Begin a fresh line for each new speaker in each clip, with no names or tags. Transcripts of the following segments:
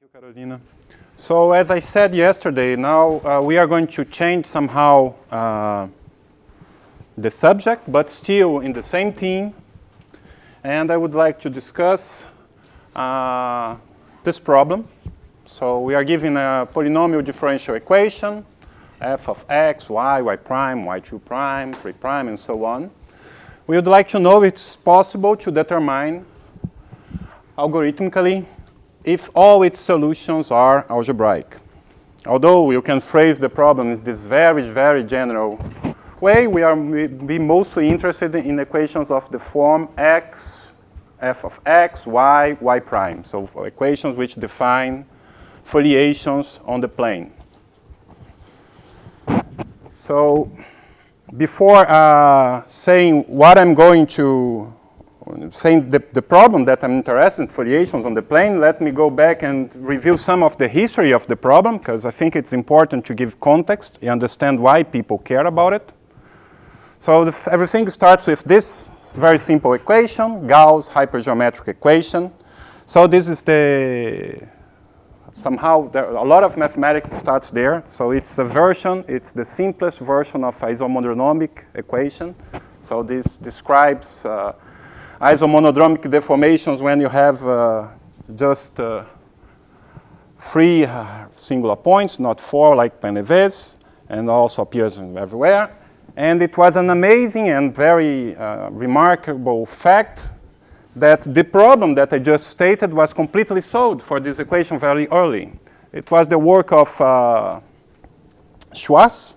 you, Carolina. So as I said yesterday, now we are going to change somehow the subject, but still in the same theme. And I would like to discuss this problem. So we are given a polynomial differential equation, f of x, y prime, y2 prime, 3 prime, and so on. We would like to know if it's possible to determine algorithmically if all its solutions are algebraic. Although you can phrase the problem in this very, very general way, we are be mostly interested in equations of the form x, f of x, y prime. So equations which define foliations on the plane. So before saying what I'm going to saying the problem that I'm interested in, foliations on the plane, let me go back and review some of the history of the problem, because I think it's important to give context and understand why people care about it. So everything starts with this very simple equation, Gauss hypergeometric equation. So this is somehow a lot of mathematics starts there. So it's a version, it's the simplest version of isomonodromic equation. So this describes isomonodromic deformations when you have just 3 singular points, not 4 like Painlevé's, and also appears everywhere. And it was an amazing and very remarkable fact that the problem that I just stated was completely solved for this equation very early. It was the work of Schwarz,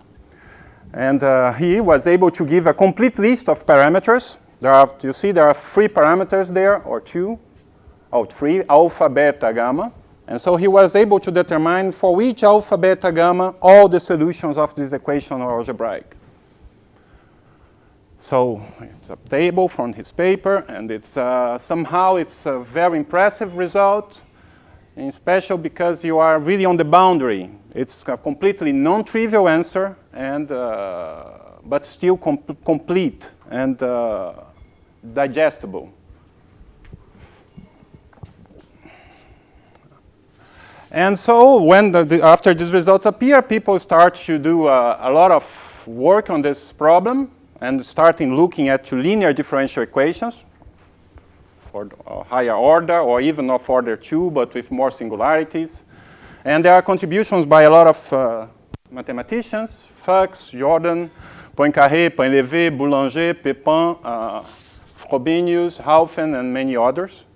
and he was able to give a complete list of parameters. You see there are 3 parameters there, or 2, or 3, alpha, beta, gamma. And so he was able to determine for each alpha, beta, gamma, all the solutions of this equation are algebraic. So it's a table from his paper, and it's somehow it's a very impressive result, in special because you are really on the boundary. It's a completely non-trivial answer, and but still complete and digestible. And so when after these results appear, people start to do a lot of work on this problem and starting looking at linear differential equations for a higher order, or even of order 2, but with more singularities. And there are contributions by a lot of mathematicians, Fuchs, Jordan, Poincaré, Painlevé, Boulanger, Pépin, Frobenius, Haufen, and many others.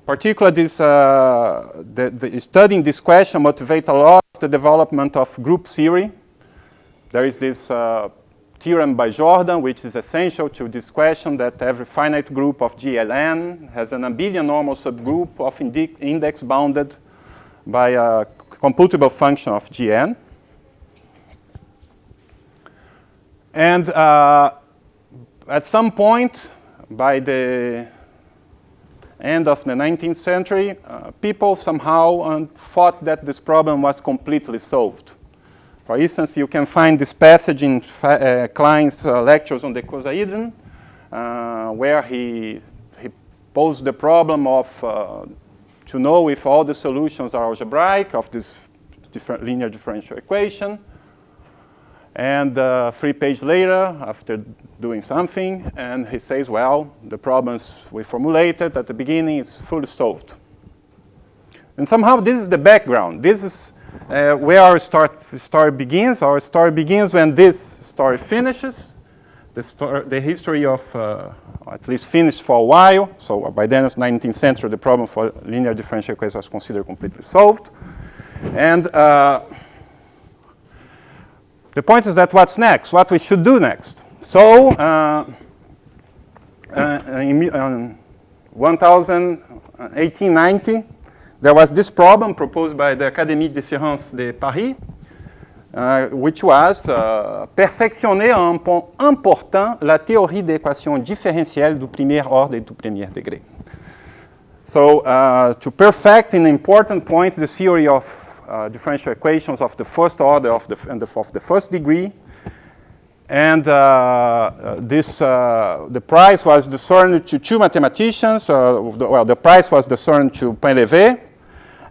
Particularly, studying this question motivates a lot of the development of group theory. There is this theorem by Jordan, which is essential to this question, that every finite group of GLN has an abelian normal subgroup of index bounded by a computable function of Gn. And at some point, by the end of the 19th century, people somehow thought that this problem was completely solved. For instance, you can find this passage in Klein's lectures on the cosaedron, where he posed the problem of to know if all the solutions are algebraic of this linear differential equation. And 3 pages later, after doing something, and he says, well, the problems we formulated at the beginning is fully solved. And somehow this is the background. This is where our story begins. Our story begins when this story finishes. The history of, at least finished for a while. So by the end of the 19th century, the problem for linear differential equations was considered completely solved. And the point is that what's next? What we should do next? So in 1890, there was this problem proposed by the Académie des Sciences de Paris, which was perfectionner à un point important la théorie d'équations différentielles du premier ordre et du premier degré. So to perfect in an important point the theory of differential equations of the first order of the first degree, and the prize was discerned to 2 mathematicians. The prize was discerned to Painlevé,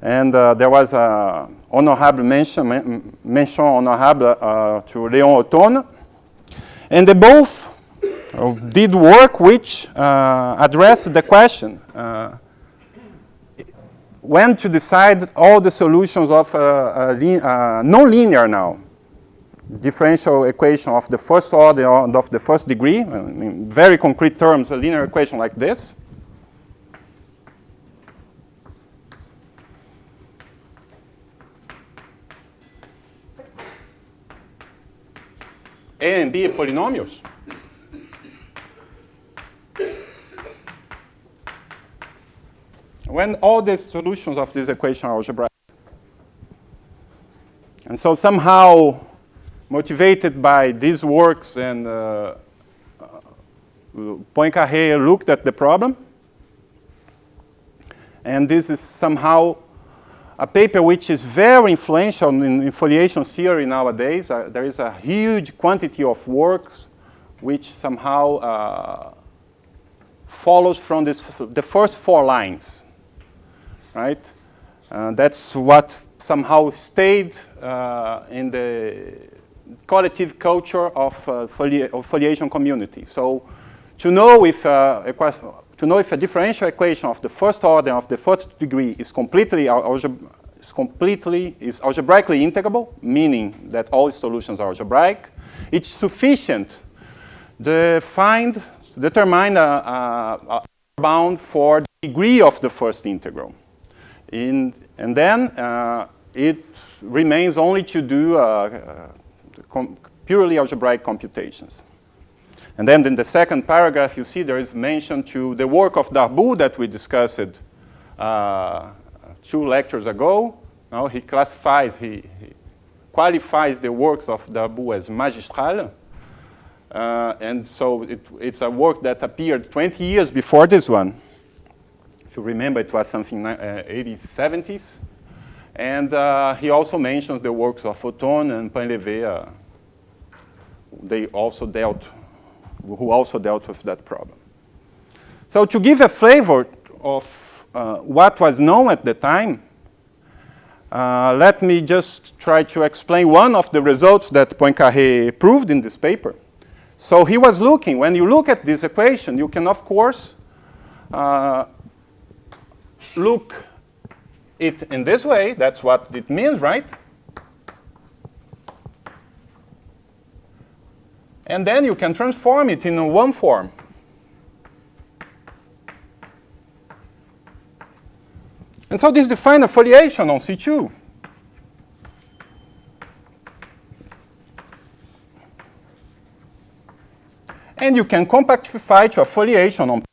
And there was a honorable mention honorable to Léon Othone. And they both did work which addressed the question when to decide all the solutions of non-linear now differential equation of the first order and of the first degree. In very concrete terms, a linear equation like this. A and B polynomials. When all the solutions of this equation are algebraic. And so somehow, motivated by these works, and Poincaré looked at the problem. And this is somehow a paper which is very influential in foliation theory nowadays. There is a huge quantity of works which somehow follows from the first 4 lines, right? That's what somehow stayed in the collective culture of foliation community. So to know if a differential equation of the first order of the first degree is completely algebraically integrable, meaning that all solutions are algebraic, it's sufficient to determine a bound for the degree of the first integral. And then it remains only to do purely algebraic computations. And then in the second paragraph, you see there is mention to the work of Darboux that we discussed 2 lectures ago. Now he qualifies the works of Darboux as magistral. And so it's a work that appeared 20 years before this one. If you remember, it was something 80s, 70s. And he also mentions the works of Othone and Painlevé. Who also dealt with that problem. So to give a flavor of what was known at the time, let me just try to explain one of the results that Poincaré proved in this paper. So he was looking, when you look at this equation, you can of course look it in this way. That's what it means, right? And then you can transform it in one form. And so this defines a foliation on C2. And you can compactify to a foliation on P.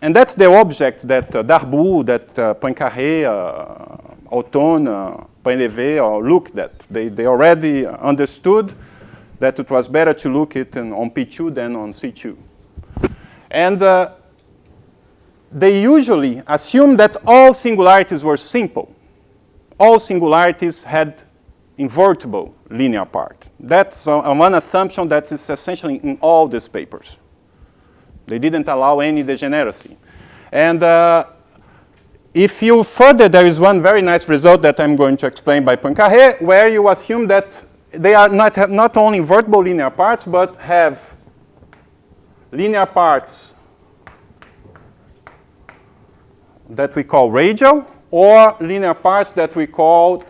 And that's the object that Darboux, that Poincaré, Othone, Painlevé looked at. They already understood that it was better to look it on P2 than on C2. And they usually assume that all singularities were simple. All singularities had invertible linear part. That's one assumption that is essentially in all these papers. They didn't allow any degeneracy. And if you further, there is one very nice result that I'm going to explain by Poincaré, where you assume that they are not only invertible linear parts, but have linear parts that we call radial, or linear parts that we call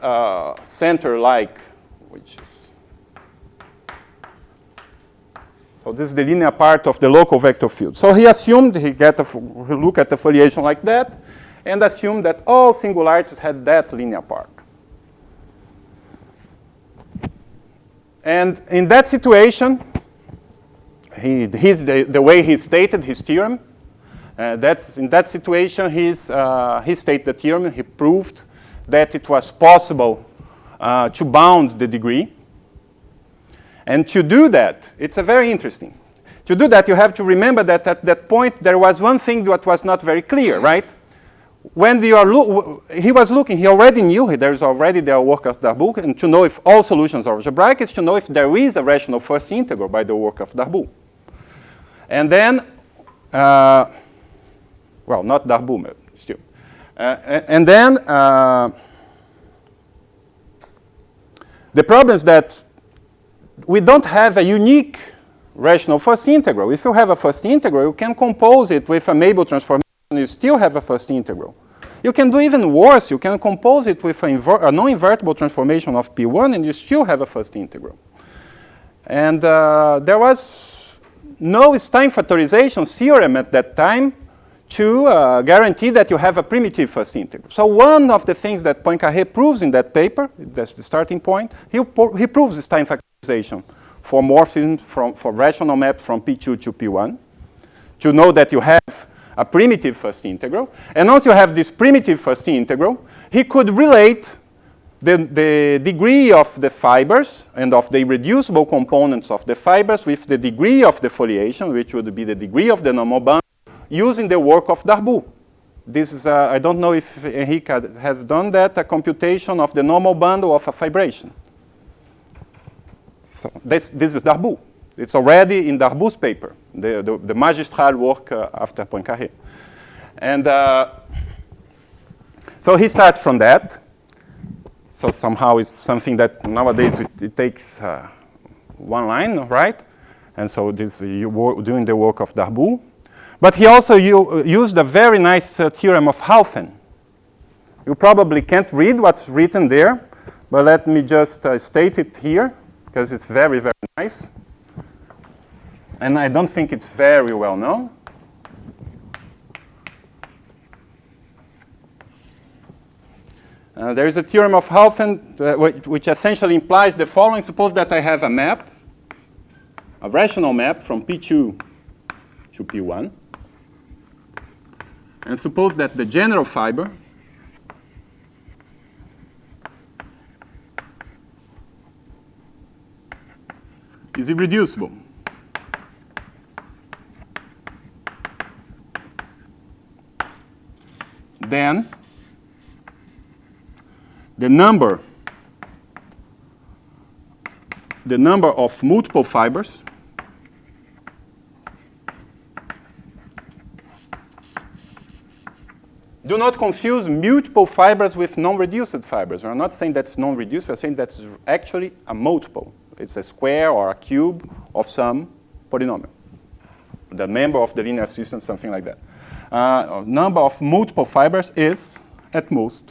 center-like, which is. So this is the linear part of the local vector field. So he assumed he look at the foliation like that, and assumed that all singularities had that linear part. And in that situation, the way he stated his theorem, in that situation, he stated the theorem. He proved that it was possible to bound the degree. And to do that, it's very interesting. To do that, you have to remember that at that point, there was one thing that was not very clear, right? When he was looking, he already knew there's already the work of Darboux, and to know if all solutions are algebraic is to know if there is a rational first integral by the work of Darboux. And then, well, not Darboux, still. And then the problem is that we don't have a unique rational first integral. If you have a first integral, you can compose it with a Mabel transformation, you still have a first integral. You can do even worse. You can compose it with a non-invertible transformation of P1, and you still have a first integral. And there was no Stein factorization theorem at that time to guarantee that you have a primitive first integral. So one of the things that Poincaré proves in that paper, that's the starting point, he proves the Stein factorization for morphisms for rational maps from P2 to P1, to know that you have a primitive first integral. And once you have this primitive first integral, he could relate the degree of the fibers and of the irreducible components of the fibers with the degree of the foliation, which would be the degree of the normal bundle, using the work of Darboux. This is, I don't know if Henrique has done that, a computation of the normal bundle of a fibration. So this is Darboux. It's already in Darboux's paper, the magistral work after Poincaré. And so he starts from that. So somehow it's something that nowadays it takes one line, right? And so this you're doing the work of Darboux. But he also used a very nice theorem of Haufen. You probably can't read what's written there, but let me just state it here, because it's very, very nice. And I don't think it's very well known. There is a theorem of Haufen which essentially implies the following. Suppose that I have a map, a rational map from P2 to P1. And suppose that the general fiber is irreducible. Then the number of multiple fibers do not confuse multiple fibers with non-reduced fibers. We're not saying that's non-reduced, we're saying that's actually a multiple. It's a square or a cube of some polynomial. The member of the linear system, something like that. Number of multiple fibers is at most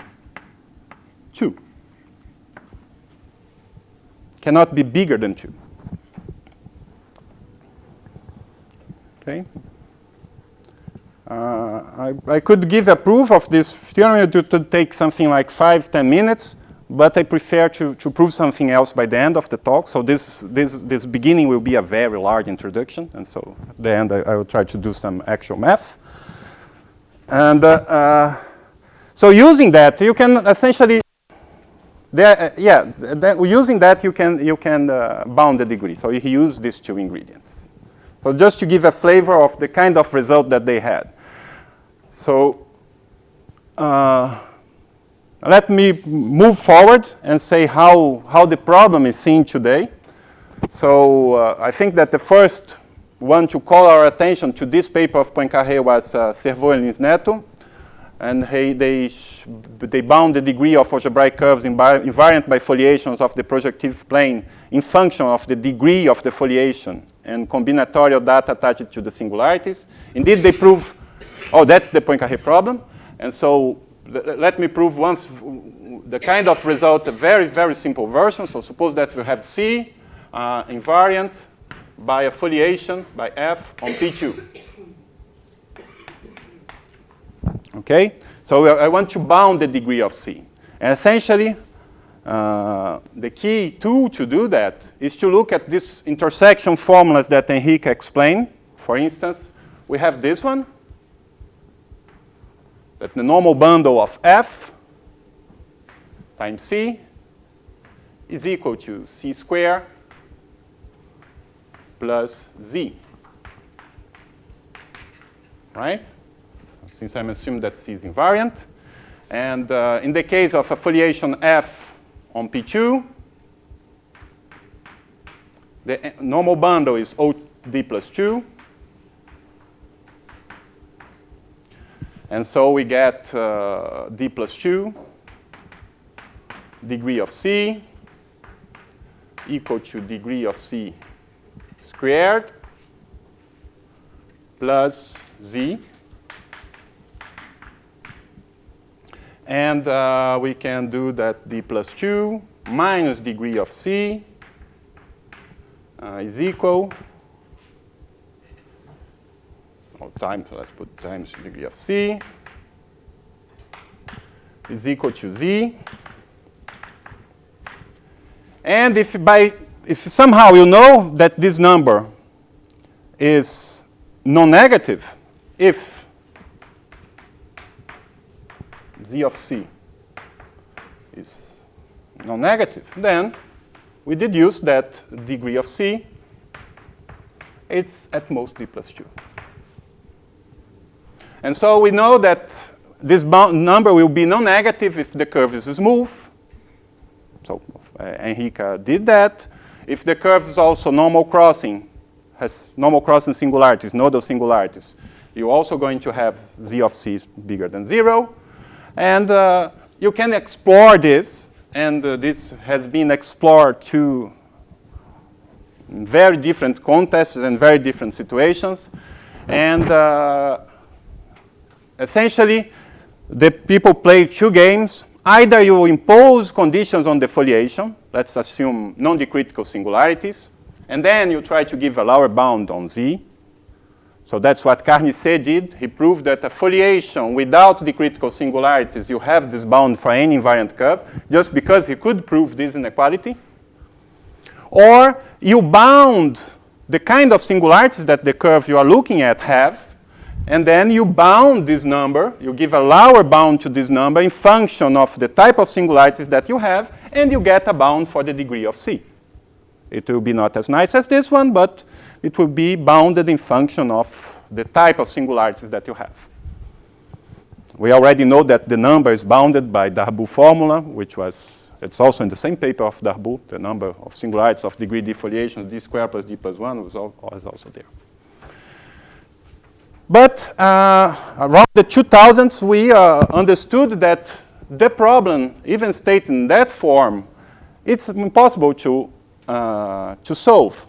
2. Cannot be bigger than 2. Okay. I could give a proof of this theorem. It would take something like 5-10 minutes, but I prefer to prove something else by the end of the talk. So this beginning will be a very large introduction, and so at the end I will try to do some actual math. And so using that, you can essentially, using that you can bound the degree. So he used these two ingredients. So just to give a flavor of the kind of result that they had. So let me move forward and say how the problem is seen today. So I think that the first one to call our attention to this paper of Poincaré was Cerveau and Lins Neto. And they bound the degree of algebraic curves invariant by foliations of the projective plane in function of the degree of the foliation and combinatorial data attached to the singularities. Indeed, they prove, that's the Poincaré problem. And so let me prove once the kind of result, a very, very simple version. So suppose that we have C invariant by a foliation by F on P2. Okay, so I want to bound the degree of C. And essentially, the key tool to do that is to look at these intersection formulas that Henrique explained. For instance, we have this one, that the normal bundle of F times C is equal to C squared plus Z, right? Since I'm assuming that C is invariant. And in the case of a foliation F on P2, the normal bundle is OD plus 2. And so we get d plus 2 degree of c equal to degree of c squared plus z. And we can do that d plus 2 minus degree of c is equal, times, let's put times degree of c, is equal to z. And if somehow you know that this number is non-negative, if z of c is non-negative, then we deduce that degree of c is at most d plus 2. And so we know that this number will be non-negative if the curve is smooth. So Enrique did that. If the curve is also normal crossing, has normal crossing singularities, nodal singularities, you're also going to have z of c bigger than 0. And you can explore this, and this has been explored to very different contexts and very different situations. And essentially, the people play two games. Either you impose conditions on the foliation, let's assume non-decritical singularities, and then you try to give a lower bound on z. So that's what Carnicet did. He proved that a foliation without decritical singularities, you have this bound for any invariant curve, just because he could prove this inequality. Or you bound the kind of singularities that the curve you are looking at have, and then you bound this number, you give a lower bound to this number in function of the type of singularities that you have, and you get a bound for the degree of c. It will be not as nice as this one, but it will be bounded in function of the type of singularities that you have. We already know that the number is bounded by Darboux formula, which was, it's also in the same paper of Darboux, the number of singularities of degree d foliations, d squared plus d plus 1 was also there. But around the 2000s, we understood that the problem, even stated in that form, it's impossible to solve.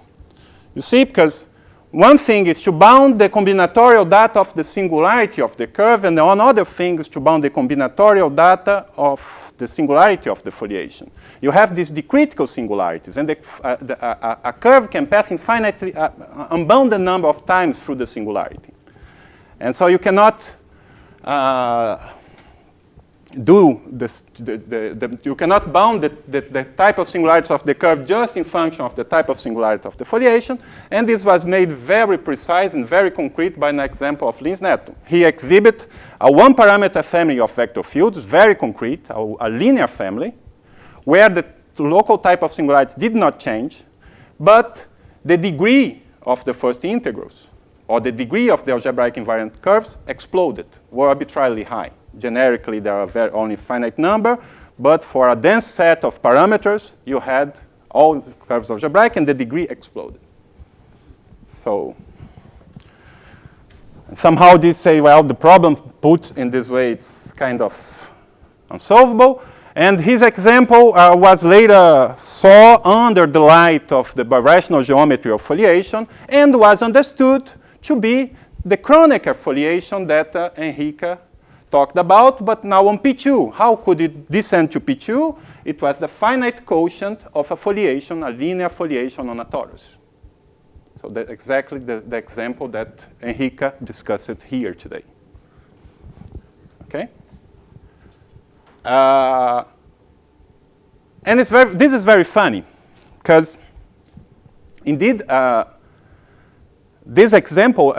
You see, because one thing is to bound the combinatorial data of the singularity of the curve, and another thing is to bound the combinatorial data of the singularity of the foliation. You have these decritical singularities, and a curve can pass infinitely, unbounded number of times through the singularity. And so you cannot do this, you cannot bound the type of singularities of the curve just in function of the type of singularity of the foliation. And this was made very precise and very concrete by an example of Lins-Neto. He exhibits a one-parameter family of vector fields, very concrete, a linear family, where the local type of singularities did not change, but the degree of the first integrals, or the degree of the algebraic invariant curves, exploded, were arbitrarily high. Generically, there are only finite number, but for a dense set of parameters, you had all curves algebraic, and the degree exploded. So somehow they say, well, the problem put in this way, it's kind of unsolvable. And his example was later saw under the light of the birational geometry of foliation, and was understood to be the Kronecker foliation that Enrique talked about, but now on P2. How could it descend to P2? It was the finite quotient of a foliation, a linear foliation on a torus. So that's exactly the example that Enrique discussed here today. Okay? And this is very funny, because indeed, this example,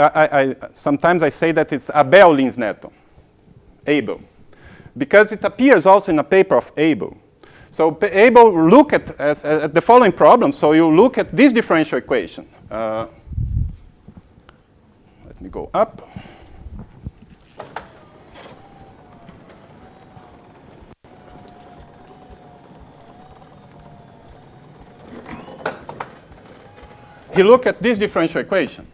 sometimes I say that it's Abel Lins-Neto, Abel, because it appears also in a paper of Abel. So Abel look at the following problem. So you look at this differential equation. Let me go up. He look at this differential equation.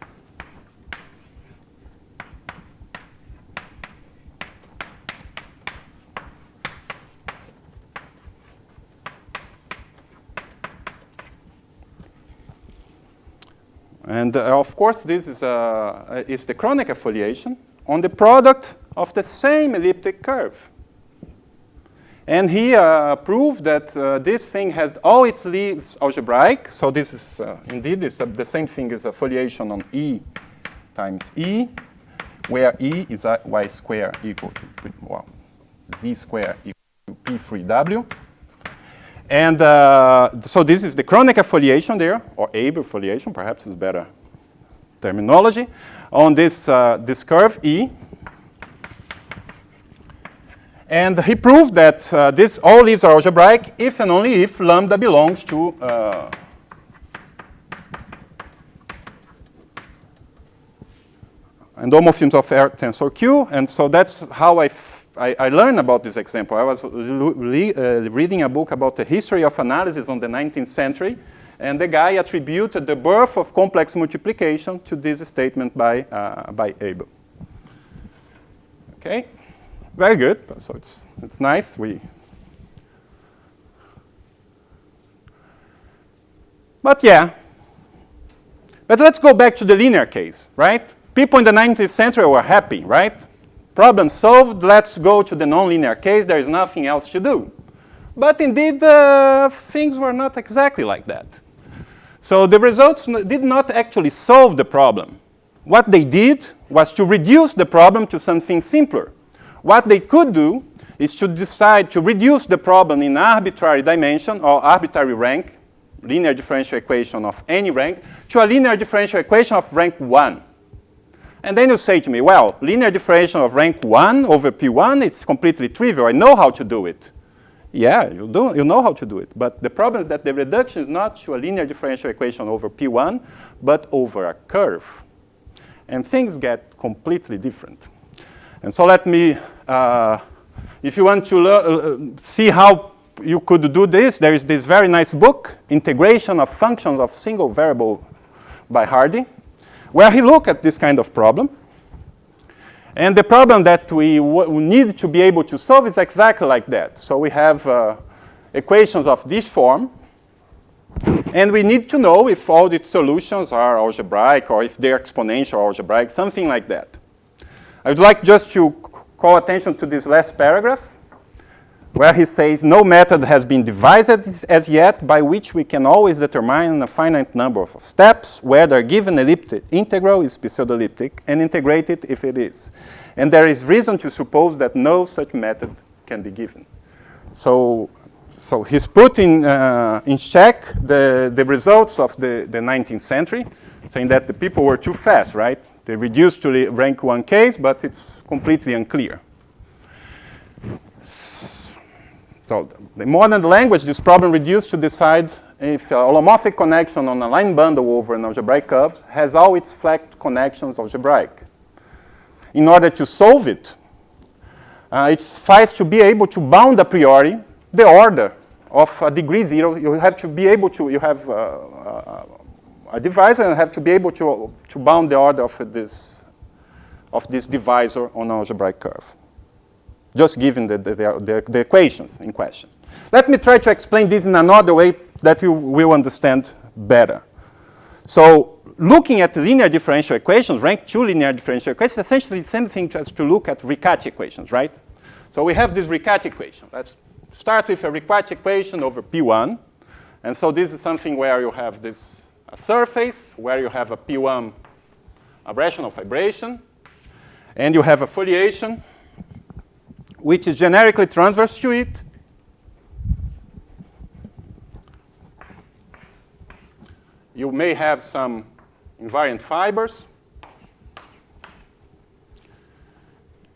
And of course, this is the Kronecker foliation on the product of the same elliptic curve. And he proved that this thing has all its leaves algebraic. So this is indeed the same thing as a foliation on E times E, where E is y squared equal to, well, z squared equal to P3W. And so this is the Kronecker foliation there, or Abel foliation, perhaps is better terminology, on this, this curve E. And he proved that all leaves are algebraic if and only if lambda belongs to endomorphisms of R tensor Q. And so that's how I learned about this example. I was reading a book about the history of analysis on the 19th century, and the guy attributed the birth of complex multiplication to this statement by Abel. Okay, very good. So it's nice. But yeah. But let's go back to the linear case, right? People in the 19th century were happy, right? Problem solved, let's go to the nonlinear case, there is nothing else to do. But indeed, things were not exactly like that. So the results did not actually solve the problem. What they did was to reduce the problem to something simpler. What they could do is to decide to reduce the problem in arbitrary dimension or arbitrary rank, linear differential equation of any rank, to a linear differential equation of rank 1. And then you say to me, well, linear differential of rank 1 over P1, it's completely trivial. I know how to do it. Yeah, you know how to do it. But the problem is that the reduction is not to a linear differential equation over P1, but over a curve. And things get completely different. And so let me, if you want to see how you could do this, there is this very nice book, Integration of Functions of Single Variable by Hardy, where he looked at this kind of problem. And the problem that we need to be able to solve is exactly like that. So we have equations of this form, and we need to know if all the solutions are algebraic or if they're exponential algebraic, something like that. I would like just to call attention to this last paragraph, where he says, no method has been devised as yet by which we can always determine a finite number of steps whether a given elliptic integral is pseudoelliptic and integrate it if it is. And there is reason to suppose that no such method can be given. So he's put in check the results of the 19th century, saying that the people were too fast, right? They reduced to the rank 1 case, but it's completely unclear. So the modern language, this problem reduced to decide if a holomorphic connection on a line bundle over an algebraic curve has all its flat connections algebraic. In order to solve it, it's fast to be able to bound a priori the order of a degree 0. You have to be able to, you have a divisor and have to be able to bound the order of this divisor on an algebraic curve, just given the equations in question. Let me try to explain this in another way that you will understand better. So looking at linear differential equations, rank 2 linear differential equations, essentially the same thing as to look at Riccati equations, right? So we have this Riccati equation. Let's start with a Riccati equation over P1. And so this is something where you have this a surface, where you have a P1, a rational vibration, and you have a foliation, which is generically transverse to it. You may have some invariant fibers.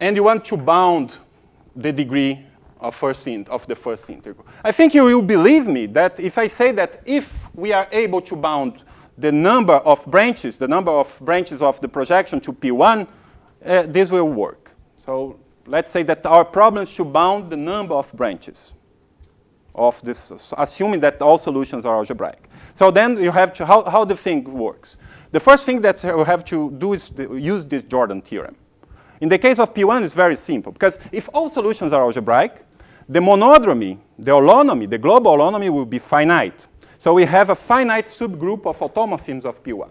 And you want to bound the degree of the first integral. I think you will believe me that if I say that if we are able to bound the number of branches of the projection to P1, this will work. So let's say that our problem should bound the number of branches of this, assuming that all solutions are algebraic. So then you have to, how the thing works. The first thing that you have to do is use this Jordan theorem. In the case of P1, it's very simple, because if all solutions are algebraic, the monodromy, the holonomy, the global holonomy will be finite. So we have a finite subgroup of automorphisms of P1.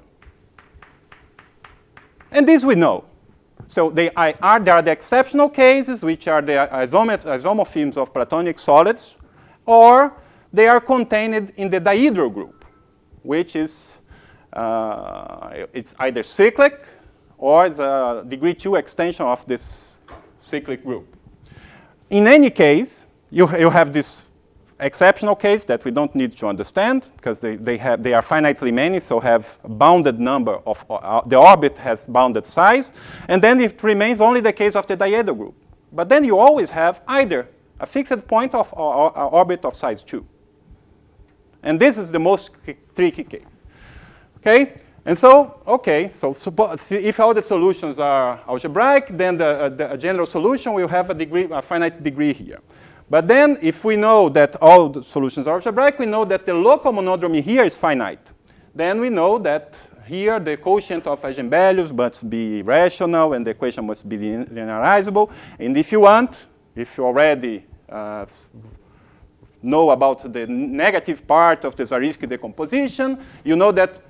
And this we know. So there are the exceptional cases, which are the isomorphisms of Platonic solids, or they are contained in the dihedral group, which is it's either cyclic or it's a degree 2 extension of this cyclic group. In any case, you have this exceptional case that we don't need to understand because they are finitely many, so have a bounded number of, the orbit has bounded size, and then it remains only the case of the dihedral group. But then you always have either a fixed point of or orbit of size 2. And this is the most tricky case. Okay? And so, okay, so if all the solutions are algebraic, then the general solution will have a finite degree here. But then, if we know that all the solutions are algebraic, we know that the local monodromy here is finite. Then we know that here the quotient of eigenvalues must be rational and the equation must be linearizable. And if you want, if you already know about the negative part of the Zariski decomposition, you know that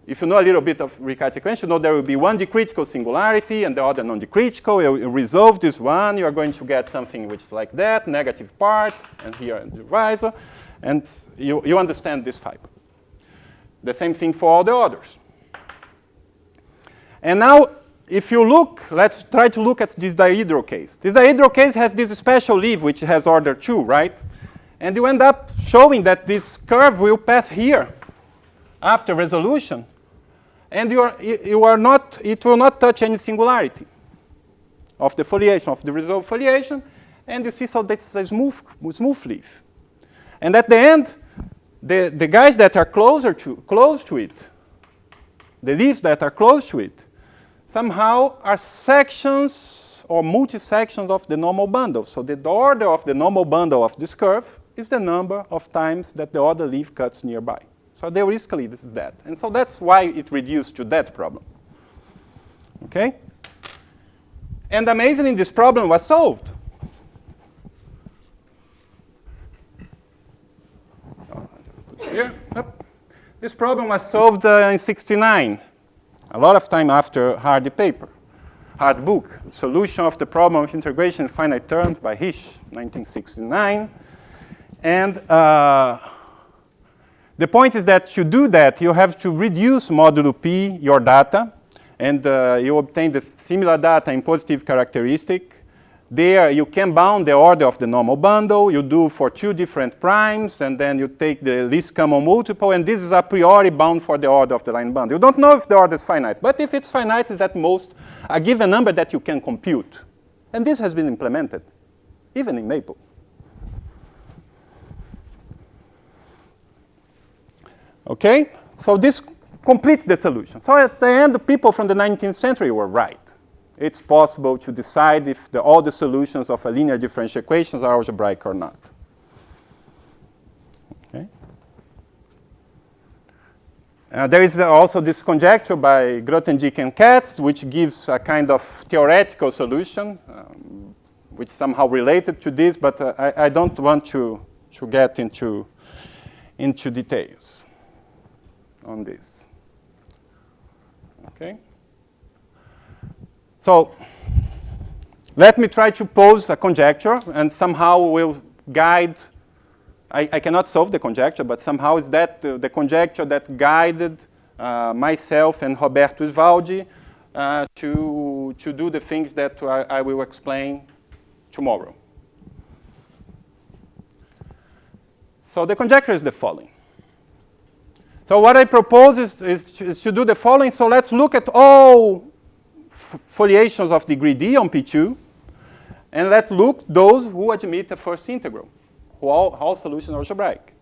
if you know a little bit of Riccati equation, you know there will be one dicritical singularity and the other non-dicritical. You resolve this one, you are going to get something which is like that, negative part, and here the divisor, and you understand this fiber. The same thing for all the others. And now, if you look, let's try to look at this dihedral case. This dihedral case has this special leaf which has order 2, right? And you end up showing that this curve will pass here after resolution. And it will not touch any singularity of the foliation, of the resolved foliation. And you see, so that's a smooth leaf. And at the end, the guys that are close to it, the leaves that are close to it, somehow are sections or multi-sections of the normal bundle. So the order of the normal bundle of this curve is the number of times that the other leaf cuts nearby. So theoretically, this is that. And so that's why it reduced to that problem. Okay? And amazingly, this problem was solved. Here. This problem was solved in '69, a lot of time after Hardy paper, Hard book, Solution of the Problem of Integration in Finite Terms by Hisch, 1969. And the point is that to do that, you have to reduce modulo P your data, and you obtain the similar data in positive characteristic. There, you can bound the order of the normal bundle. You do for 2 different primes, and then you take the least common multiple, and this is a priori bound for the order of the line bundle. You don't know if the order is finite, but if it's finite, it's at most a given number that you can compute. And this has been implemented, even in Maple. Okay, so this completes the solution. So at the end, the people from the 19th century were right. It's possible to decide if all the solutions of a linear differential equations are algebraic or not. Okay. There is also this conjecture by Grothendieck and Katz, which gives a kind of theoretical solution, which is somehow related to this, but I don't want to get into details on this. Okay. So let me try to pose a conjecture, and somehow will guide. I cannot solve the conjecture, but somehow is that the conjecture that guided myself and Roberto Isvaldi to do the things that I will explain tomorrow. So the conjecture is the following. So what I propose is to do the following. So let's look at all foliations of degree D on P2, and let's look those who admit a first integral, who all solutions are algebraic.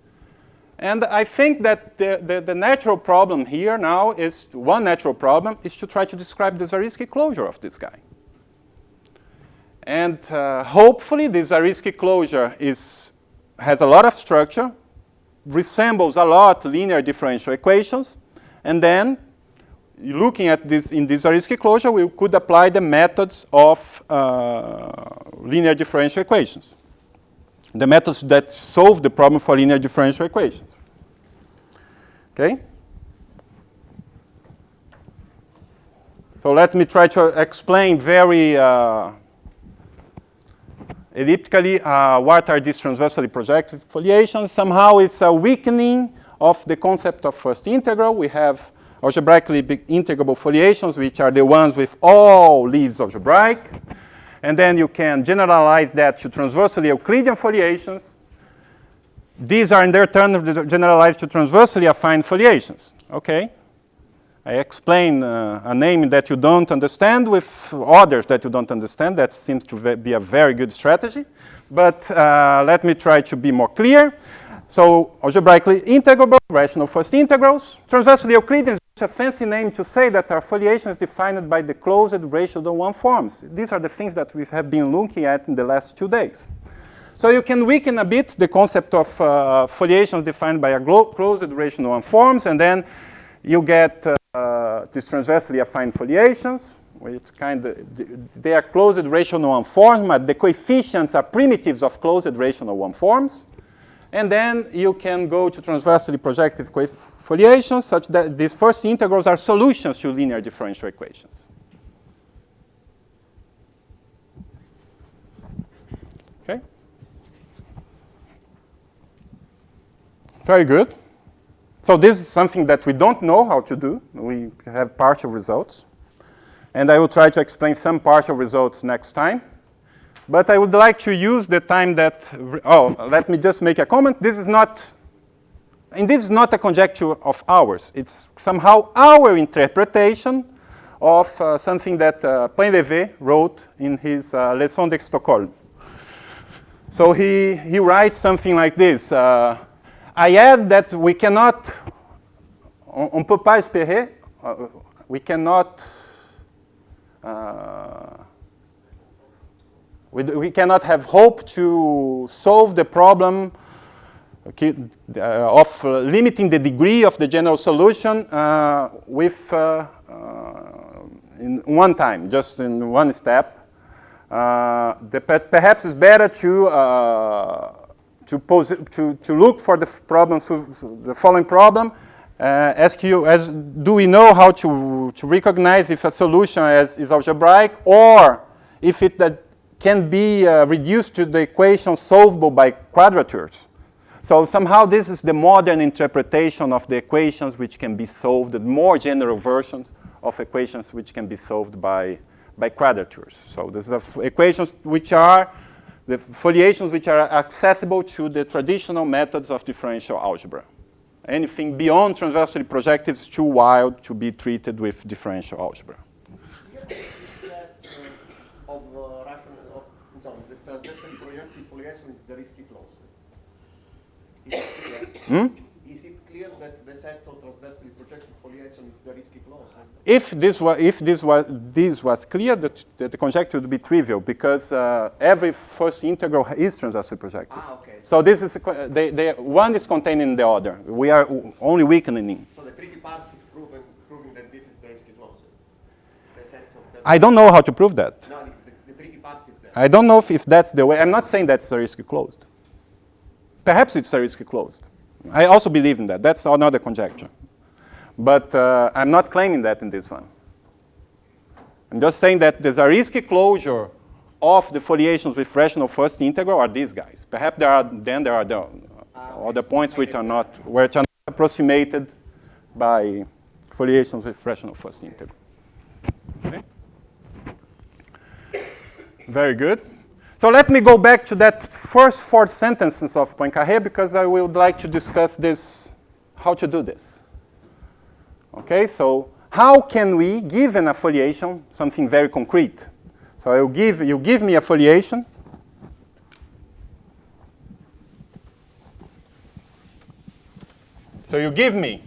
And I think that the natural problem here now is, one natural problem is to try to describe the Zariski closure of this guy. And hopefully the Zariski closure has a lot of structure, resembles a lot linear differential equations, and then looking at this in this Zariski closure, we could apply the methods of linear differential equations, the methods that solve the problem for linear differential equations. Okay? So let me try to explain very elliptically what are these transversally projective foliations. Somehow it's a weakening of the concept of first integral. We have algebraically integrable foliations, which are the ones with all leaves algebraic. And then you can generalize that to transversally Euclidean foliations. These are in their turn generalized to transversally affine foliations. Okay? I explain a name that you don't understand with others that you don't understand. That seems to be a very good strategy. But let me try to be more clear. So algebraically integrable, rational first integrals. Transversally Euclidean is a fancy name to say that our foliation is defined by the closed ratio one forms. These are the things that we have been looking at in the last 2 days. So you can weaken a bit the concept of foliations defined by a closed ratio one forms, and then you get these transversely affine foliations, which they are closed rational one forms, but the coefficients are primitives of closed rational one forms. And then you can go to transversely projective foliations such that these first integrals are solutions to linear differential equations. Okay? Very good. So this is something that we don't know how to do. We have partial results. And I will try to explain some partial results next time. But I would like to use the time that, let me just make a comment. This is not a conjecture of ours. It's somehow our interpretation of something that Painlevé wrote in his Leçon de Stockholm. So he writes something like this. I add that we cannot, on peut pas espérer, we cannot, we cannot have hope to solve the problem of limiting the degree of the general solution in one time, just in one step. Perhaps it's better to look for the problems, the following problem. Do we know how to recognize if a solution is algebraic, or if it can be reduced to the equation solvable by quadratures? So somehow this is the modern interpretation of the equations which can be solved, the more general versions of equations which can be solved by quadratures. So these are equations which are the foliations which are accessible to the traditional methods of differential algebra. Anything beyond transversely projective is too wild to be treated with differential algebra.
The transversally projective foliation is the risky clause. Is it clear that the set of transversely projective foliation is the risky clause?
If this was clear, that the conjecture would be trivial, because every first integral is transversely projective.
Okay.
So this is one is contained in the other. We are only weakening.
So the tricky part is proving that this is the risky clause. The set of
I don't know how to prove that.
No, the tricky part is that.
I don't know if that's the way. I'm not saying that's a risky closed. Perhaps it's a risky closed. I also believe in that. That's another conjecture. But I'm not claiming that in this one. I'm just saying that there's a risky closure of the foliations with rational first integral are these guys. Perhaps there are the other points which are not approximated by foliations with rational first integral. Okay. Very good. So let me go back to that first 4 sentences of Poincaré, because I would like to discuss this, how to do this. Okay, so how can we, given a foliation, something very concrete? So you give me a foliation. So you give me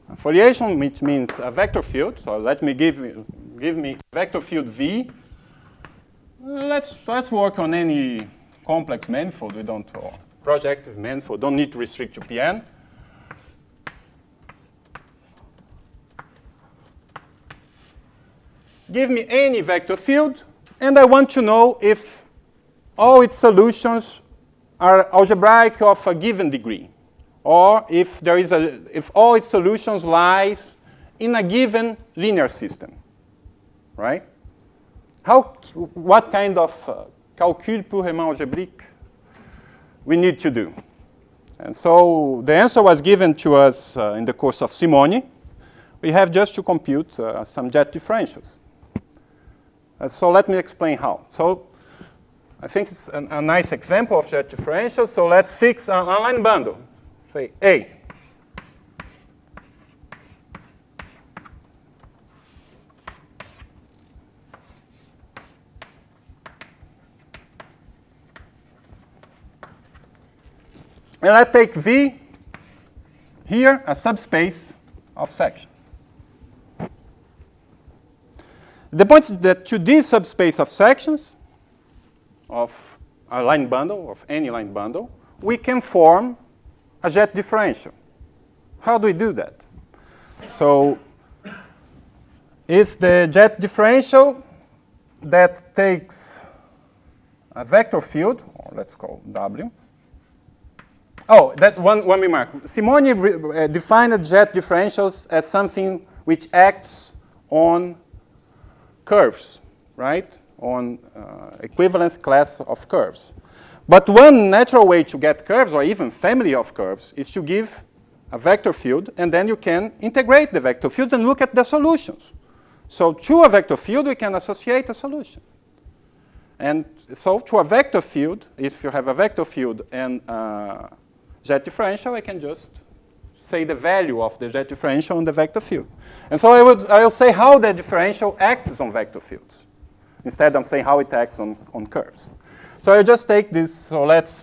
a foliation, which means a vector field. So let me give me vector field V. Let's work on any complex manifold. We don't, or projective manifold. Don't need to restrict to Pn. Give me any vector field, and I want to know if all its solutions are algebraic of a given degree, or if all its solutions lies in a given linear system, right? What kind of calcul purement algebraique we need to do? And so the answer was given to us in the course of Simone. We have just to compute some jet differentials. So let me explain how. So I think it's a nice example of jet differential. So let's fix an line bundle. Say A. And let's take V here, a subspace of sections. The point is that to this subspace of sections of a line bundle, of any line bundle, we can form a jet differential. How do we do that? So it's the jet differential that takes a vector field, or let's call W. Oh, that one remark. Simone defined jet differentials as something which acts on curves, right? On equivalence class of curves. But one natural way to get curves, or even family of curves, is to give a vector field, and then you can integrate the vector fields and look at the solutions. So to a vector field, we can associate a solution. And so to a vector field, if you have a vector field and jet differential, I can just say the value of the jet differential on the vector field. And so I will say how the differential acts on vector fields, instead of saying how it acts on curves. So I'll just take this, so let's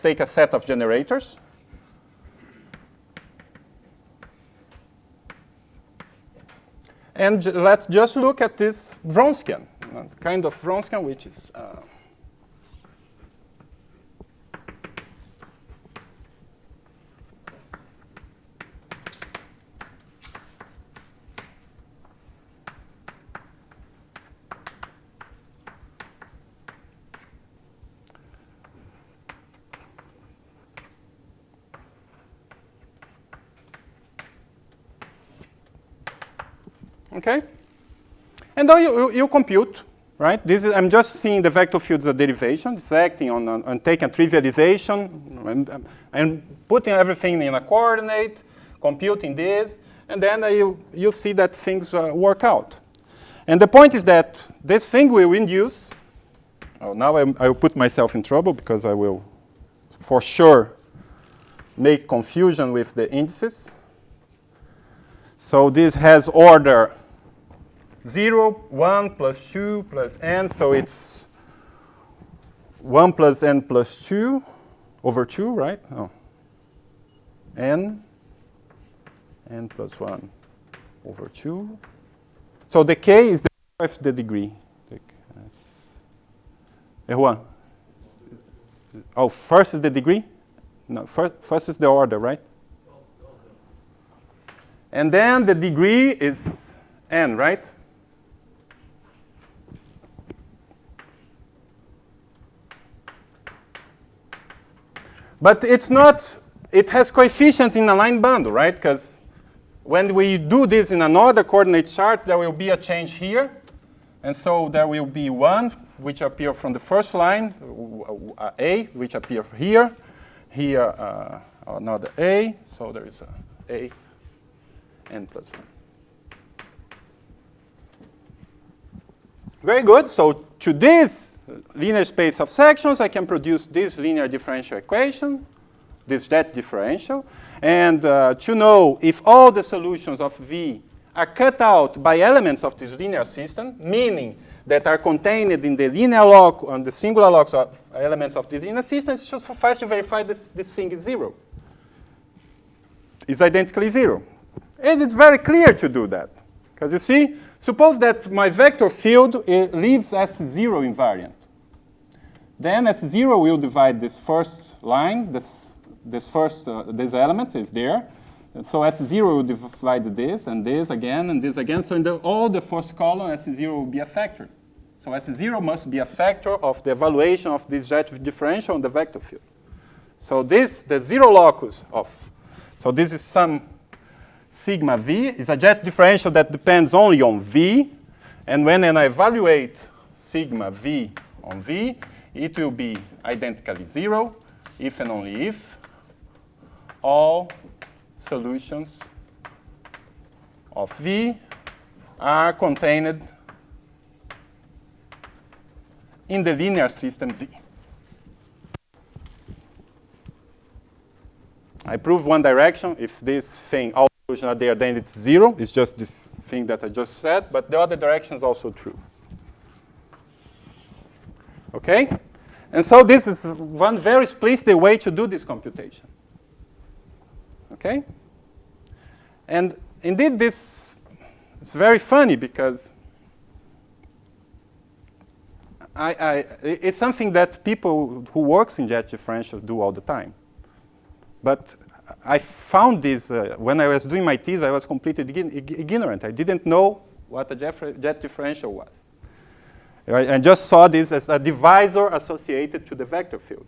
take a set of generators. And let's just look at this Wronskian, kind of Wronskian, which is okay? And then you compute, right? I'm just seeing the vector fields as a derivation. It's acting on taking a trivialization and putting everything in a coordinate, computing this, and then you see that things work out. And the point is that this thing will induce, now I will put myself in trouble because I will for sure make confusion with the indices. So this has order 0, 1 plus 2 plus n, so it's 1 plus n plus 2 over 2, right? Oh. N plus 1 over 2. So the k is the degree. Juan. Oh, first is the degree? No, first is the order, right? And then the degree is n, right? But it's not, it has coefficients in a line bundle, right? Because when we do this in another coordinate chart, there will be a change here. And so there will be 1, which appear from the first line, A, which appear here. Here, another A. So there is a n plus 1. Very good. So to this linear space of sections, I can produce this linear differential equation, this jet differential. And to know if all the solutions of V are cut out by elements of this linear system, meaning that are contained in the linear log, on the singular logs of elements of the linear system, it's just suffice to verify this thing is 0. It's identically 0. And it's very clear to do that. Because you see, suppose that my vector field leaves S0 invariant. Then S0 will divide this first line, this element is there. And so S0 will divide this and this again and this again. So in all the first column, S0 will be a factor. So S0 must be a factor of the evaluation of this jet differential on the vector field. So this, the 0 locus of, so this is some sigma v is a jet differential that depends only on v. And when I evaluate sigma v on v, it will be identically 0 if and only if all solutions of v are contained in the linear system v. I prove one direction. If this thing, all solutions are there, then it's 0. It's just this thing that I just said. But the other direction is also true. OK? And so this is one very explicit way to do this computation. OK? And indeed, this is very funny because it's something that people who works in jet differentials do all the time. But I found this when I was doing my thesis. I was completely ignorant. I didn't know what a jet differential was. I just saw this as a divisor associated to the vector field.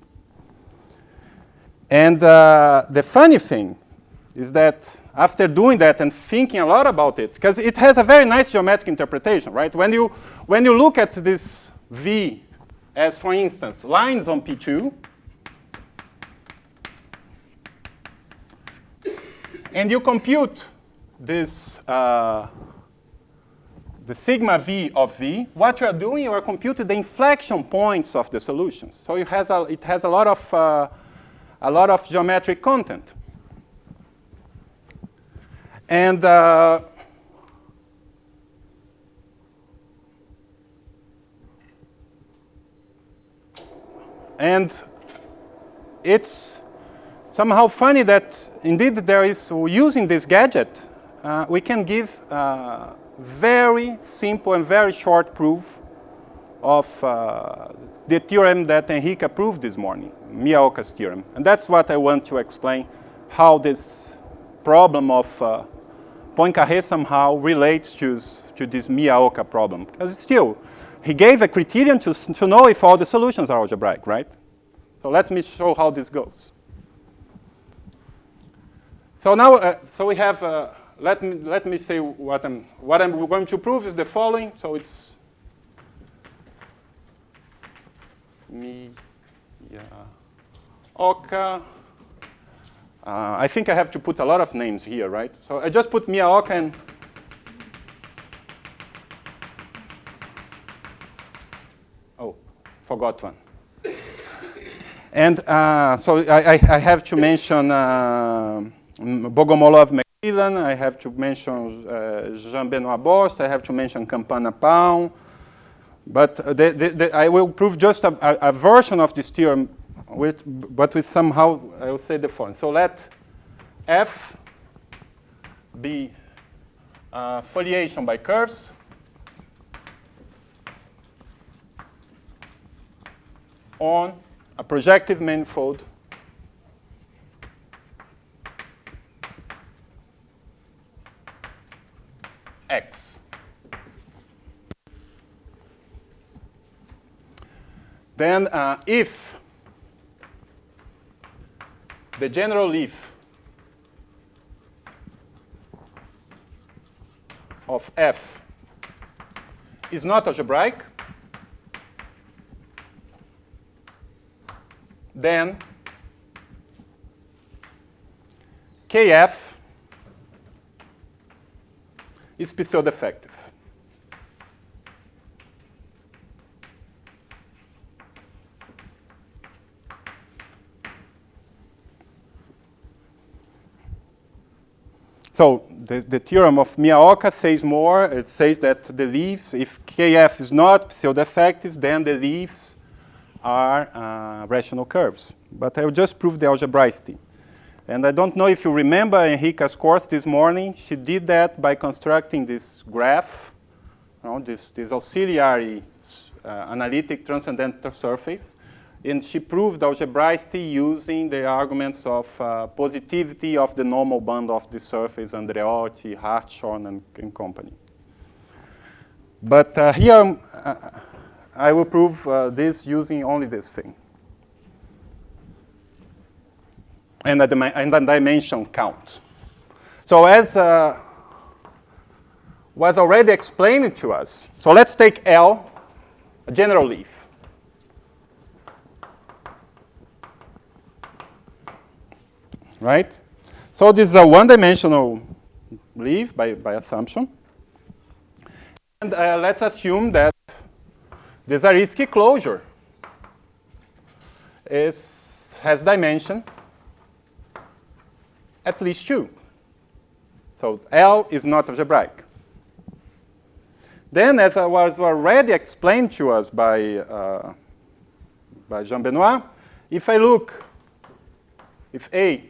And the funny thing is that after doing that and thinking a lot about it, because it has a very nice geometric interpretation, right? When you look at this V as, for instance, lines on P2, and you compute this, the sigma v of v, what you are doing, you are computing the inflection points of the solutions. So it has a lot of geometric content. And it's somehow funny that indeed there is, using this gadget, we can give very simple and very short proof of the theorem that Enrique proved this morning, Miyaoka's theorem. And that's what I want to explain, how this problem of Poincaré somehow relates to this Miyaoka problem. Because still, he gave a criterion to know if all the solutions are algebraic, right? So let me show how this goes. So now, so we have, let me say what I'm going to prove is the following. So it's Miyaoka. I think I have to put a lot of names here, right? So I just put Miyaoka and forgot one. And so I have to mention Bogomolov Macmillan, I have to mention Jean-Benoit Bost, I have to mention Campana-Pão. But I will prove just a version of this theorem, but with somehow, I will say the following. So let F be foliation by curves on a projective manifold X. Then if the general leaf of F is not algebraic, then KF is pseudo-effective. So the theorem of Miyaoka says more. It says that the leaves, if KF is not pseudo-effective, then the leaves are rational curves. But I will just prove the algebraicity. And I don't know if you remember Enrique's course this morning. She did that by constructing this graph, this auxiliary analytic transcendental surface. And she proved algebraicity using the arguments of positivity of the normal band of the surface, Andreotti, Hartshorne, and company. But here I will prove this using only this thing. And a dimension count. So as was already explained to us, so let's take L, a general leaf. Right? So this is a one-dimensional leaf by assumption. And let's assume that the Zariski closure has dimension at least 2. So L is not algebraic. Then, as was already explained to us by Jean Benoit, if I look, if A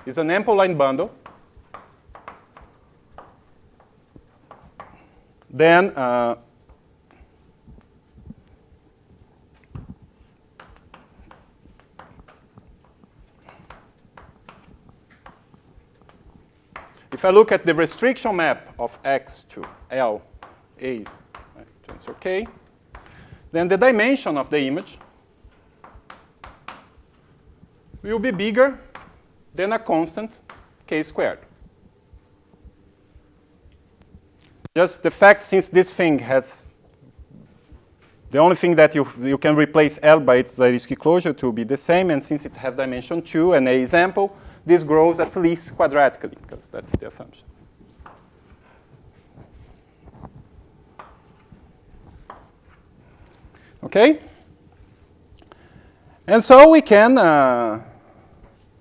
is an ample line bundle, then if I look at the restriction map of X to L, A, tensor K, then the dimension of the image will be bigger than a constant K squared. Just the fact, since this thing has, the only thing that you can replace L by its Zariski closure to be the same, and since it has dimension 2 and A is ample, this grows at least quadratically, because that's the assumption. Okay? And so we can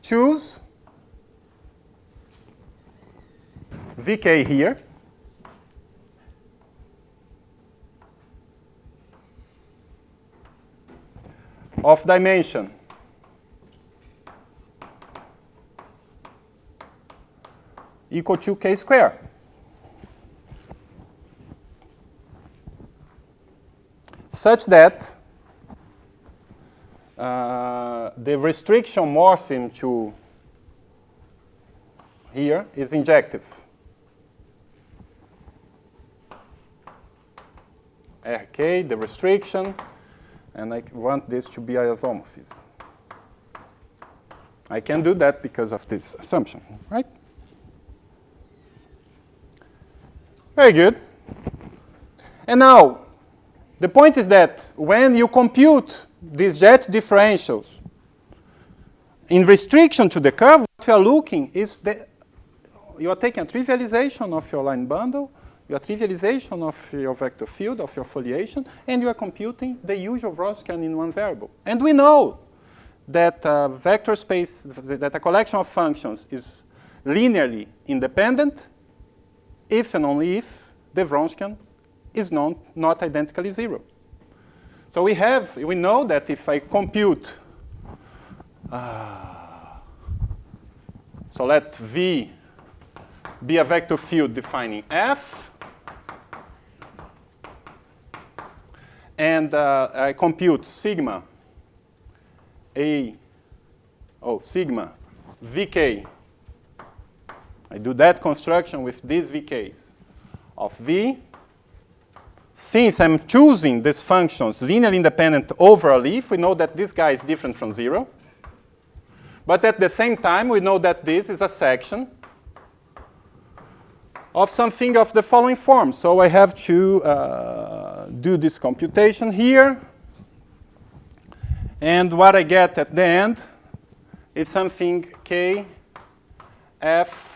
choose Vk here. Of dimension equal to K squared. Such that the restriction morpheme to here is injective. Rk, the restriction, and I want this to be isomorphism. I can do that because of this assumption, right? Very good. And now, the point is that when you compute these jet differentials in restriction to the curve, what you are looking is you are taking a trivialization of your line bundle, your trivialization of your vector field, of your foliation, and you are computing the usual Wronskian in one variable. And we know that vector space, that a collection of functions is linearly independent if and only if the Wronskian is not identically 0. So we know that if I compute, so let V be a vector field defining F, and I compute sigma sigma Vk. I do that construction with these Vks of V. Since I'm choosing these functions linearly independent over a leaf, we know that this guy is different from 0. But at the same time, we know that this is a section of something of the following form. So I have to do this computation here. And what I get at the end is something K, F,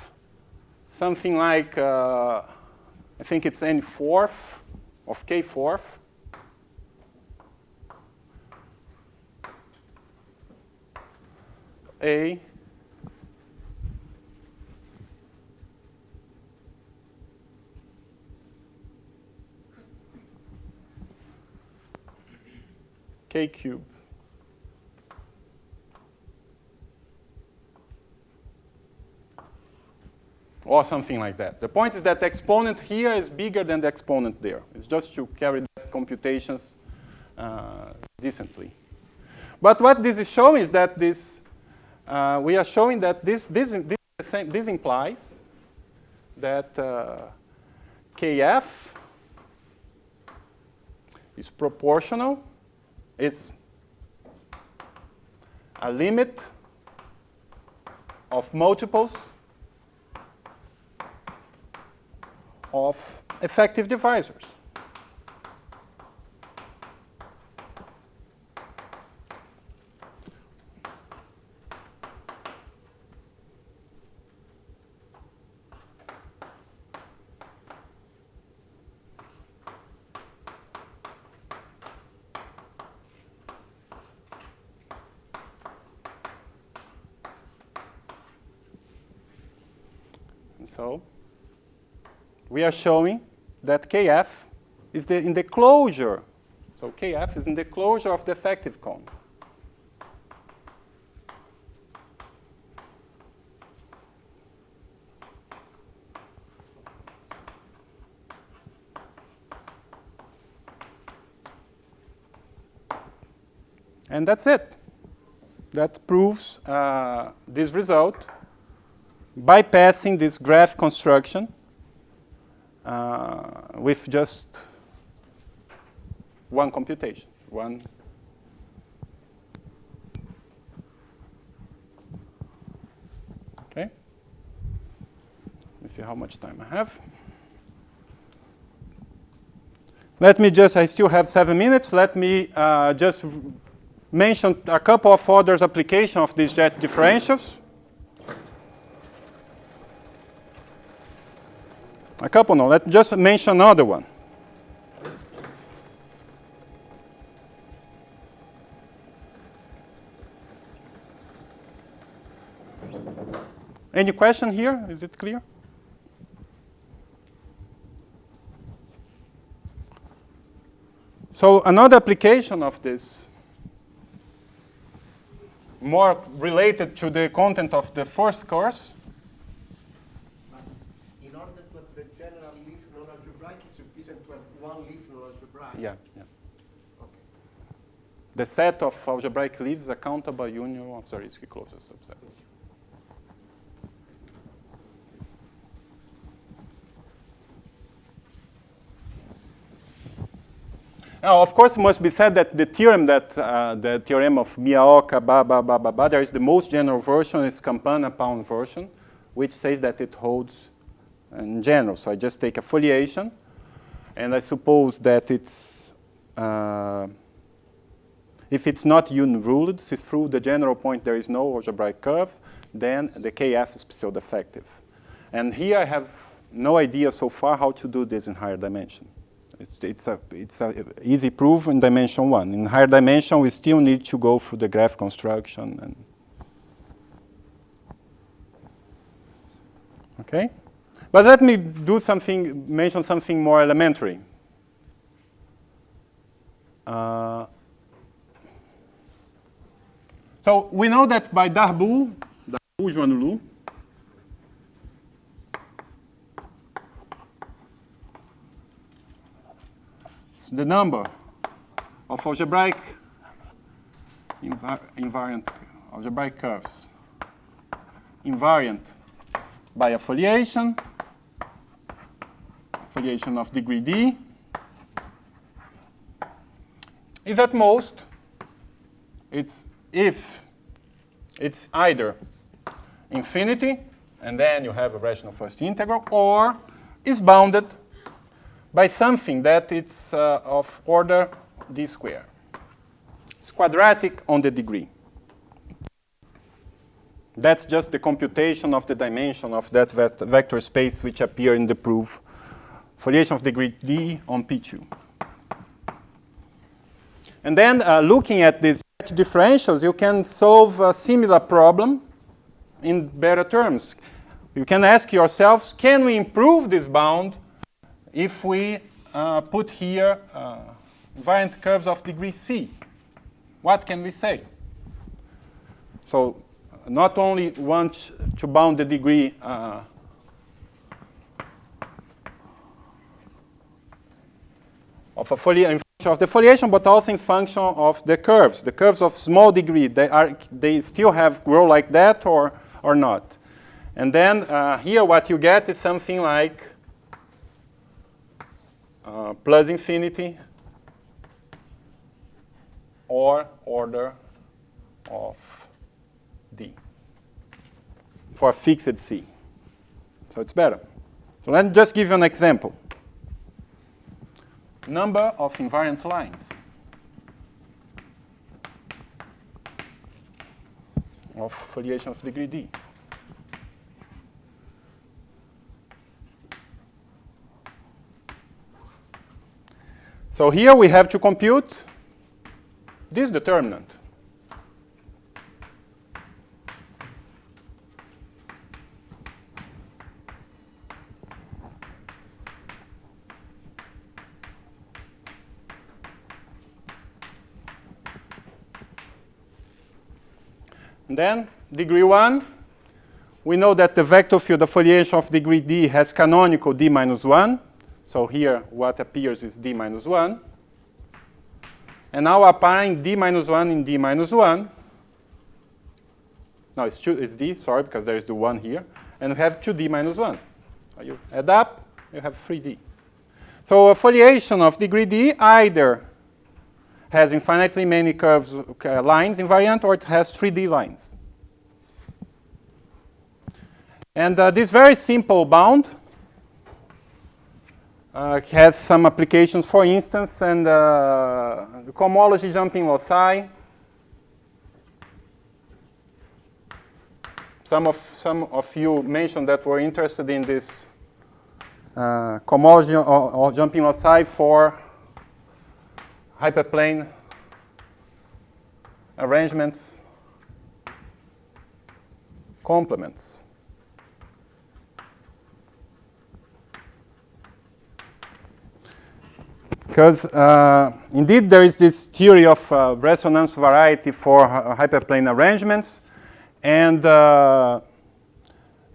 something like, I think it's N fourth of K fourth. A K cube. Or something like that. The point is that the exponent here is bigger than the exponent there. It's just to carry that computations decently. But what this is showing is that we are showing that this implies that Kf is proportional, is a limit of multiples of effective divisors. So we are showing that Kf is in the closure. So Kf is in the closure of the effective cone. And that's it. That proves this result bypassing this graph construction with just one computation. Okay. Let me see how much time I have. Let me just, I still have 7 minutes. Let me just mention a couple of other applications of these jet differentials. A couple, no, let's just mention another one. Any question here? Is it clear? So another application of this, more related to the content of the first course.
In order to have the general leaf non-algebraic, it's sufficient to have one leaf non-algebraic.
Yeah.
Okay.
The set of algebraic leaves a countable union of Zariski closure subsets. Now, of course, it must be said that the theorem the theorem of Miyaoka, there is the most general version, is Campana-Pound version, which says that it holds in general. So I just take a foliation, and I suppose that it's, if it's not unruled, so through the general point there is no algebraic curve, then the Kf is pseudo-effective. And here I have no idea so far how to do this in higher dimension. It's a easy proof in dimension 1. In higher dimension, we still need to go through the graph construction. And okay? But let me do something, mention something more elementary. So we know that by Darboux, Joannoulou, the number of algebraic invariant algebraic curves invariant by a foliation of degree d is at most, if it's either infinity, and then you have a rational first integral, or is bounded by something that it's of order d squared. It's quadratic on the degree. That's just the computation of the dimension of that vector space which appear in the proof. Foliation of degree d on P2. And then looking at these differentials, you can solve a similar problem in better terms. You can ask yourselves, can we improve this bound if we put here invariant curves of degree c? What can we say? So not only want to bound the degree of a foliation of the foliation, but also in function of the curves. The curves of small degree, they still grow like that or not. And then here what you get is something like plus infinity or order of d. for a fixed C. So it's better. So let me just give you an example. Number of invariant lines of foliation of degree D. So here we have to compute this determinant. And then degree 1, we know that the vector field of foliation of degree D has canonical D minus 1. So here what appears is D minus 1. And now applying D minus 1 in D minus 1. No, it's D, sorry, because there is the 1 here. And we have 2D minus 1. So you add up, you have 3D. So a foliation of degree D either has infinitely many curves, lines invariant, or it has 3D lines. And this very simple bound has some applications, for instance, and the cohomology jumping loci. Some of you mentioned that were interested in this cohomology or jumping loci for hyperplane arrangements, complements. Because indeed there is this theory of resonance variety for hyperplane arrangements, and the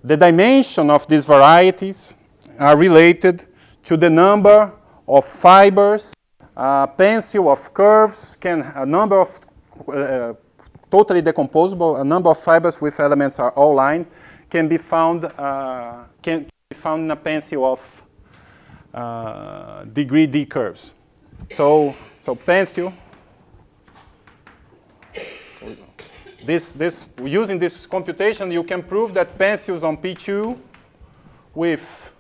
dimension of these varieties are related to the number of fibers. Pencil of curves a number of totally decomposable, a number of fibers with elements are all lines can be found in a pencil of degree D curves. So pencil. Using this computation, you can prove that pencils on P2 with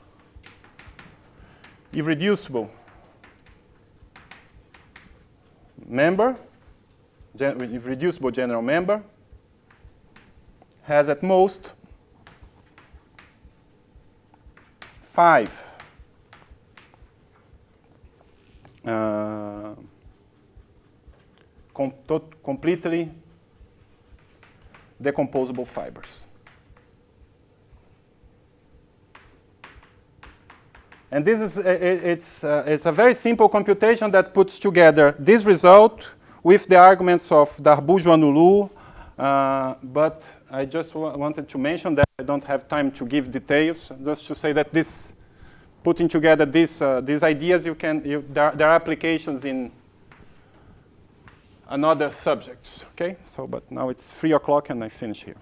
irreducible member, irreducible general member, has at most 5 completely decomposable fibers. And this is it's a very simple computation that puts together this result with the arguments of Darboux, Joannoulou, but I just wanted to mention that I don't have time to give details, just to say that this putting together these ideas, there are applications in another subjects. Okay, so but now it's 3 o'clock and I finish here.